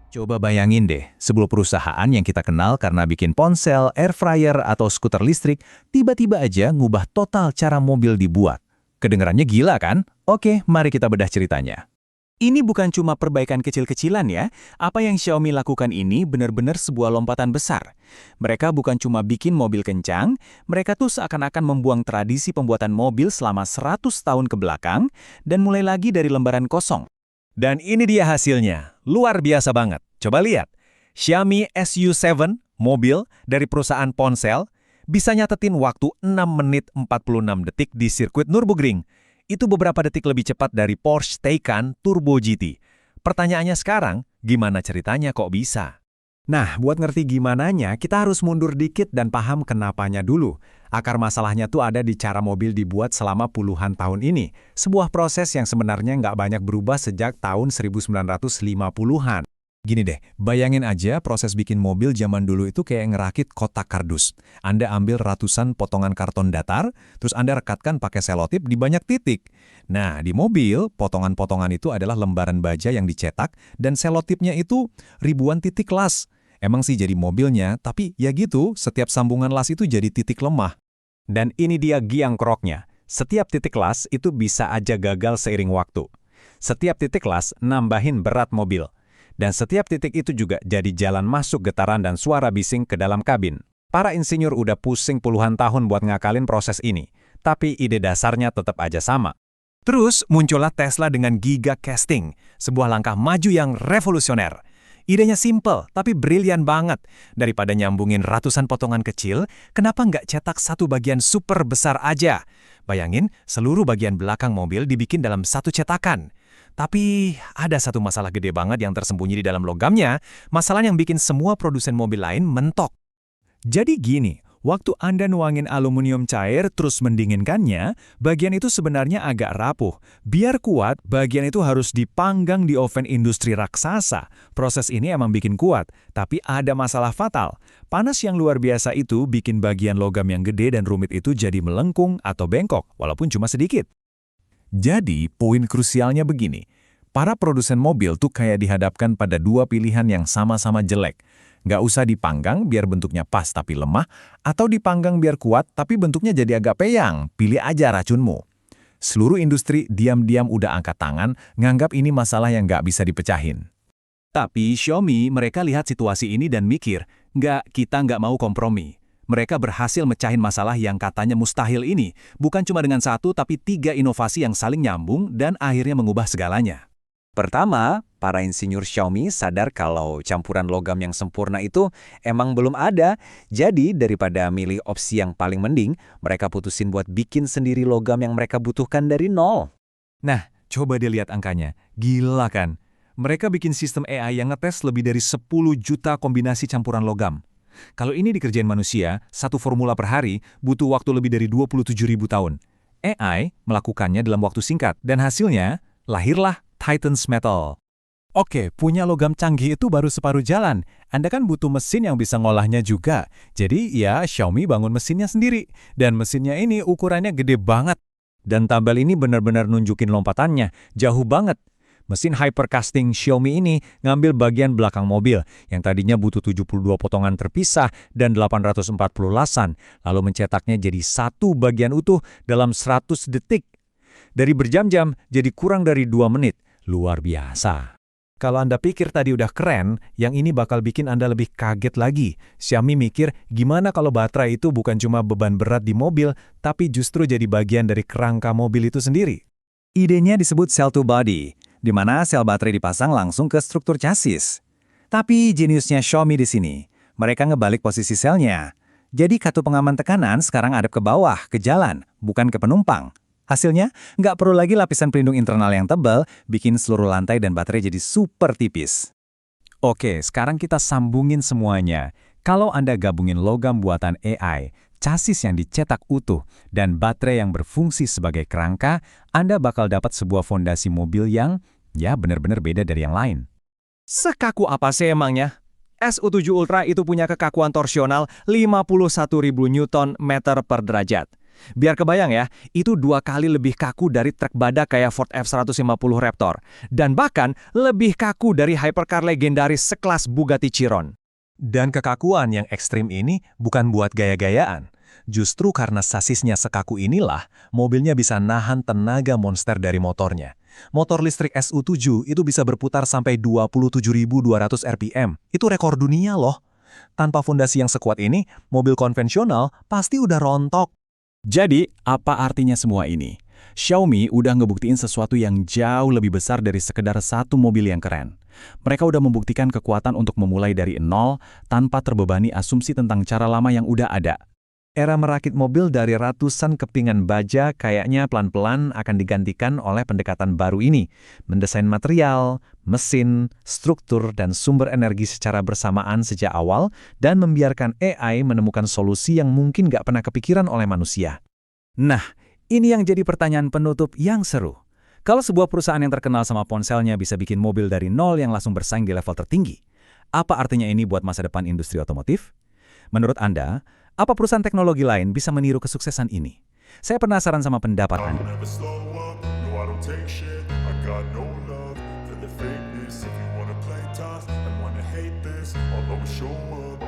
Coba bayangin deh, sebuah perusahaan yang kita kenal karena bikin ponsel, air fryer, atau skuter listrik, tiba-tiba aja ngubah total cara mobil dibuat. Kedengarannya gila kan? Oke, mari kita bedah ceritanya. Ini bukan cuma perbaikan kecil-kecilan ya. Apa yang Xiaomi lakukan ini benar-benar sebuah lompatan besar. Mereka bukan cuma bikin mobil kencang, mereka tuh seakan-akan membuang tradisi pembuatan mobil selama 100 tahun ke belakang dan mulai lagi dari lembaran kosong. Dan ini dia hasilnya, luar biasa banget. Coba lihat, Xiaomi SU7, mobil dari perusahaan ponsel, bisa nyatetin waktu 6 menit 46 detik di sirkuit Nürburgring. Itu beberapa detik lebih cepat dari Porsche Taycan Turbo GT. Pertanyaannya sekarang, gimana ceritanya kok bisa? Nah, buat ngerti gimananya, kita harus mundur dikit dan paham kenapanya dulu. Akar masalahnya tuh ada di cara mobil dibuat selama puluhan tahun ini. Sebuah proses yang sebenarnya nggak banyak berubah sejak tahun 1950-an. Gini deh, bayangin aja proses bikin mobil zaman dulu itu kayak ngerakit kotak kardus. Anda ambil ratusan potongan karton datar, terus Anda rekatkan pakai selotip di banyak titik. Nah, di mobil, potongan-potongan itu adalah lembaran baja yang dicetak, dan selotipnya itu ribuan titik las. Emang sih jadi mobilnya, tapi ya gitu, setiap sambungan las itu jadi titik lemah. Dan ini dia giang keroknya. Setiap titik las itu bisa aja gagal seiring waktu. Setiap titik las nambahin berat mobil. Dan setiap titik itu juga jadi jalan masuk getaran dan suara bising ke dalam kabin. Para insinyur udah pusing puluhan tahun buat ngakalin proses ini. Tapi ide dasarnya tetap aja sama. Terus muncullah Tesla dengan Giga Casting, sebuah langkah maju yang revolusioner. Idenya simple, tapi brilian banget. Daripada nyambungin ratusan potongan kecil, kenapa nggak cetak satu bagian super besar aja? Bayangin, seluruh bagian belakang mobil dibikin dalam satu cetakan. Tapi ada satu masalah gede banget yang tersembunyi di dalam logamnya, masalah yang bikin semua produsen mobil lain mentok. Jadi gini, waktu Anda nuangin aluminium cair terus mendinginkannya, bagian itu sebenarnya agak rapuh. Biar kuat, bagian itu harus dipanggang di oven industri raksasa. Proses ini emang bikin kuat, tapi ada masalah fatal. Panas yang luar biasa itu bikin bagian logam yang gede dan rumit itu jadi melengkung atau bengkok, walaupun cuma sedikit. Jadi, poin krusialnya begini. Para produsen mobil tuh kayak dihadapkan pada dua pilihan yang sama-sama jelek. Nggak usah dipanggang biar bentuknya pas tapi lemah, atau dipanggang biar kuat tapi bentuknya jadi agak peyang. Pilih aja racunmu. Seluruh industri diam-diam udah angkat tangan, nganggap ini masalah yang nggak bisa dipecahin. Tapi Xiaomi mereka lihat situasi ini dan mikir, kita nggak mau kompromi. Mereka berhasil mecahin masalah yang katanya mustahil ini, bukan cuma dengan satu tapi 3 inovasi yang saling nyambung dan akhirnya mengubah segalanya. Pertama, para insinyur Xiaomi sadar kalau campuran logam yang sempurna itu emang belum ada. Jadi daripada milih opsi yang paling mending, mereka putusin buat bikin sendiri logam yang mereka butuhkan dari nol. Nah, coba dilihat angkanya. Gila kan? Mereka bikin sistem AI yang ngetes lebih dari 10 juta kombinasi campuran logam. Kalau ini dikerjain manusia, satu formula per hari butuh waktu lebih dari 27.000 tahun. AI melakukannya dalam waktu singkat, dan hasilnya lahirlah Titan's Metal. Oke, punya logam canggih itu baru separuh jalan. Anda kan butuh mesin yang bisa ngolahnya juga. Jadi ya Xiaomi bangun mesinnya sendiri. Dan mesinnya ini ukurannya gede banget. Dan tabel ini benar-benar nunjukin lompatannya, jauh banget. Mesin hypercasting Xiaomi ini ngambil bagian belakang mobil yang tadinya butuh 72 potongan terpisah dan 840 lasan, lalu mencetaknya jadi satu bagian utuh dalam 100 detik. Dari berjam-jam jadi kurang dari 2 menit. Luar biasa. Kalau Anda pikir tadi udah keren, yang ini bakal bikin Anda lebih kaget lagi. Xiaomi mikir, gimana kalau baterai itu bukan cuma beban berat di mobil, tapi justru jadi bagian dari kerangka mobil itu sendiri. Idenya disebut cell to body, di mana sel baterai dipasang langsung ke struktur chassis. Tapi jeniusnya Xiaomi di sini, mereka ngebalik posisi selnya. Jadi kartu pengaman tekanan sekarang hadap ke bawah, ke jalan, bukan ke penumpang. Hasilnya, nggak perlu lagi lapisan pelindung internal yang tebal, bikin seluruh lantai dan baterai jadi super tipis. Oke, sekarang kita sambungin semuanya. Kalau Anda gabungin logam buatan AI, chassis yang dicetak utuh, dan baterai yang berfungsi sebagai kerangka, Anda bakal dapat sebuah fondasi mobil yang, ya benar-benar beda dari yang lain. Sekaku apa sih emangnya? SU7 Ultra itu punya kekakuan torsional 51.000 Nm per derajat. Biar kebayang ya, itu 2 kali lebih kaku dari truk badak kayak Ford F-150 Raptor. Dan bahkan lebih kaku dari hypercar legendaris sekelas Bugatti Chiron. Dan kekakuan yang ekstrim ini bukan buat gaya-gayaan. Justru karena sasisnya sekaku inilah, mobilnya bisa nahan tenaga monster dari motornya. Motor listrik SU7 itu bisa berputar sampai 27.200 RPM. Itu rekor dunia loh. Tanpa fondasi yang sekuat ini, mobil konvensional pasti udah rontok. Jadi, apa artinya semua ini? Xiaomi udah ngebuktiin sesuatu yang jauh lebih besar dari sekedar satu mobil yang keren. Mereka udah membuktikan kekuatan untuk memulai dari nol tanpa terbebani asumsi tentang cara lama yang udah ada. Era merakit mobil dari ratusan kepingan baja kayaknya pelan-pelan akan digantikan oleh pendekatan baru ini. Mendesain material, mesin, struktur, dan sumber energi secara bersamaan sejak awal dan membiarkan AI menemukan solusi yang mungkin nggak pernah kepikiran oleh manusia. Nah, ini yang jadi pertanyaan penutup yang seru. Kalau sebuah perusahaan yang terkenal sama ponselnya bisa bikin mobil dari nol yang langsung bersaing di level tertinggi, apa artinya ini buat masa depan industri otomotif? Menurut Anda, apa perusahaan teknologi lain bisa meniru kesuksesan ini? Saya penasaran sama pendapat Anda. Never slow up, no I don't take shit. I got no love for the fakeness. If you wanna play tough and wanna hate this, I'll always show up.